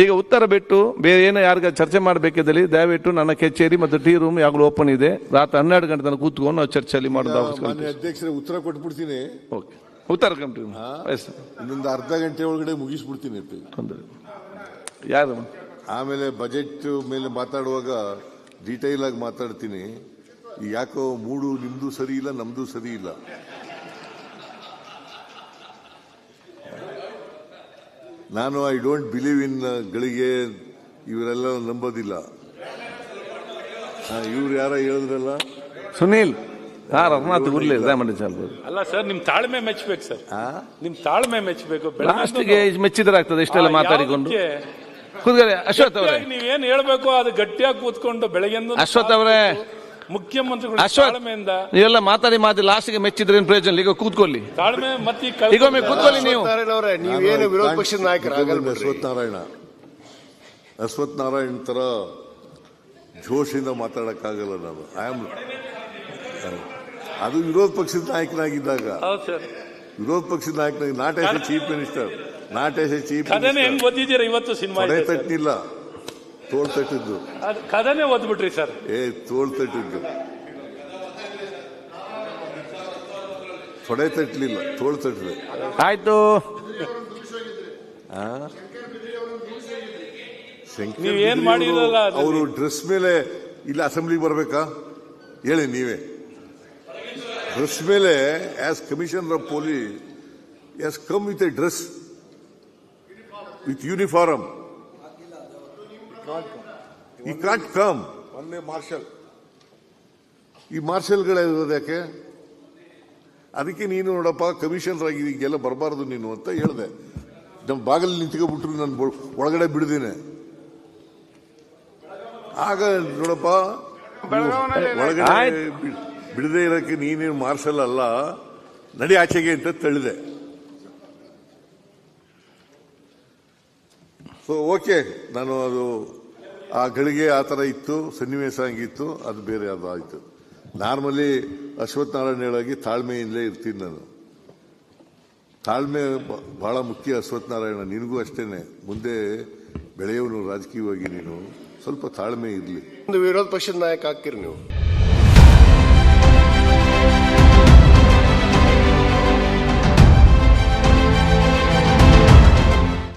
ಈಗ ಉತ್ತರ ಬಿಟ್ಟು ಬೇರೆ ಏನೋ ಯಾರಿಗ ಚರ್ಚೆ ಮಾಡಬೇಕಿದ್ದಲ್ಲಿ ದಯವಿಟ್ಟು ನನ್ನ ಕಚೇರಿ ಮತ್ತು ಟೀ ರೂಮ್ ಯಾವಾಗಲೂ ಓಪನ್ ಇದೆ. ರಾತ್ರಿ 12 ಗಂಟೆ ತನಕ ಕೂತ್ಕೊಂಡು ನಾವು ಚರ್ಚೆಯಲ್ಲಿ ಮಾಡೋದು. ಅಧ್ಯಕ್ಷರೇ ಉತ್ತರ ಕೊಟ್ಬಿಡ್ತೀನಿ. ಓಕೆ, ಉತ್ತರ ಕಂಪ್ನಿ ಇನ್ನೊಂದು ಅರ್ಧ ಗಂಟೆ ಒಳಗಡೆ ಮುಗಿಸ್ಬಿಡ್ತೀನಿ. ಯಾರು ಆಮೇಲೆ ಬಜೆಟ್ ಮೇಲೆ ಮಾತಾಡುವಾಗ ಡೀಟೈಲ್ ಆಗಿ ಮಾತಾಡ್ತೀನಿ. ಯಾಕೋ ಮೂಡು ನಿಮ್ದು ಸರಿ ಇಲ್ಲ, ನಮ್ದು ಸರಿ ಇಲ್ಲ. ನಾನು ಐ ಡೋಂಟ್ ಬಿಲೀವ್ ಇನ್ ಗಳಿಗೆ ಇವರೆಲ್ಲ ನಂಬೋದಿಲ್ಲ. ಇವ್ರು ಯಾರ ಹೇಳಿದ್ರಲ್ಲ, ಸುನೀಲ್ ಅಲ್ಲ ಸರ್, ನಿಮ್ ತಾಳ್ಮೆ ಮೆಚ್ಚಬೇಕು ಸರ್, ನಿಮ್ ತಾಳ್ಮೆ ಮೆಚ್ಚಬೇಕು. ಲಾಸ್ಟ್ಗೆ ಮೆಚ್ಚಿದ್ರಾಗ್ತದೆ ಇಷ್ಟೆಲ್ಲ ಮಾತಾಡಿಕೊಂಡು ಕೂತ್ಕೊಳ್ಳಿ. ಅಶ್ವಥ್ ಅವರೇ, ನೀವೇನ್ ಹೇಳ್ಬೇಕು ಅದು ಗಟ್ಟಿಯಾಗಿ ಕೂತ್ಕೊಂಡು ಬೆಳಗ್ಗೆ ಅಶ್ವಥ್ ಅವರೇ, ಮುಖ್ಯಮಂತ್ರಿಗಳು ತಾಳ್ಮೆಯಿಂದ ನೀವೆಲ್ಲ ಮಾತಾಡಿ ಲಾಸ್ಟ್ಗೆ ಮೆಚ್ಚಿದ್ರೆ ಪ್ರಯೋಜನ. ಈಗ ಕೂತ್ಕೊಳ್ಳಿ, ತಾಳ್ಮೆ ಮತ್ತೆ ಈಗ ಕೂತ್ಕೊಳ್ಳಿ. ನೀವೇನು ವಿರೋಧ ಪಕ್ಷದ ನಾಯಕರಾಗಲ್ಲ. ಅಶ್ವಥ್ ನಾರಾಯಣ್ ತರ ಜೋಶಿಂದ ಮಾತಾಡಕ್ಕಾಗಲ್ಲ ನಾನು. ಅದು ವಿರೋಧ ಪಕ್ಷದ ನಾಯಕನಾಗಿದ್ದಾಗ, ವಿರೋಧ ಪಕ್ಷದ ನಾಯಕನಾಗಿ not as A chief minister, not as A chief ಹೆಂಗ್ ಓದಿದ್ದೀರಾ ಇವತ್ತು ಸಿನಿಮಾ? ತಟ್ಟಿಲ್ಲ, ತೋಳ್ ತಟ್ಟಿದ್ದು ಕದನೇ ಓದ್ಬಿಟ್ರಿ ಸರ್. ತೋಳ್ ತಟ್ಟಿದ್ದು, ತೊಡೆ ತಟ್ಟಲಿಲ್ಲ, ತೋಳ್ ತಟ್ಟಿದೆ. ಆಯ್ತು, ನೀವೇನ್ ಮಾಡಿರಲ್ಲ. ಅವರು ಡ್ರೆಸ್ ಮೇಲೆ ಇಲ್ಲ ಅಸೆಂಬ್ಲಿಗೆ ಬರ್ಬೇಕಾ ಹೇಳಿ ನೀವೇ. ಡ್ರೆಸ್ ಮೇಲೆ as commissioner of police has come with A dress with uniform. ಈ ಕಾಂಟ್ ಕಮ್. ಮೊನ್ನೆ ಮಾರ್ಷಲ್, ಈ ಮಾರ್ಷಲ್ಗಳಿರೋದು ಯಾಕೆ? ಅದಕ್ಕೆ ನೀನು ನೋಡಪ್ಪ ಕಮಿಷನರ್ ಆಗಿ ಈಗೆಲ್ಲ ಬರಬಾರ್ದು ನೀನು ಅಂತ ಹೇಳಿದೆ. ನಮ್ಮ ಬಾಗಿಲು ನಿಂತ್ಕೊಬಿಟ್ರು, ನಾನು ಒಳಗಡೆ ಬಿಡ್ದೇನೆ. ಆಗ ನೋಡಪ್ಪ, ಒಳಗಡೆ ಬಿಡದೆ ಇರೋಕ್ಕೆ ನೀನೇನು ಮಾರ್ಷಲ್ ಅಲ್ಲ, ನಡಿ ಆಚೆಗೆ ಅಂತ ತಳ್ಳಿದೆ. ಸೊ ಓಕೆ, ನಾನು ಅದು ಆ ಗಳಿಗೆ ಆ ಥರ ಇತ್ತು, ಸನ್ನಿವೇಶ ಹಂಗಿತ್ತು, ಅದು ಬೇರೆ ಅದಾಯಿತು. ನಾರ್ಮಲಿ ಅಶ್ವಥ್ ನಾರಾಯಣ ಹೇಳಾಗಿ ತಾಳ್ಮೆಯಿಂದಲೇ ಇರ್ತೀನಿ ನಾನು. ತಾಳ್ಮೆ ಬಹಳ ಮುಖ್ಯ ಅಶ್ವಥ್ ನಾರಾಯಣ, ನಿನಗೂ ಅಷ್ಟೇನೆ. ಮುಂದೆ ಬೆಳೆಯೋನು ರಾಜಕೀಯವಾಗಿ, ನೀನು ಸ್ವಲ್ಪ ತಾಳ್ಮೆ ಇರಲಿ. ಒಂದು ವಿರೋಧ ಪಕ್ಷದ ನಾಯಕ ಆಗ್ತೀರಿ ನೀವು.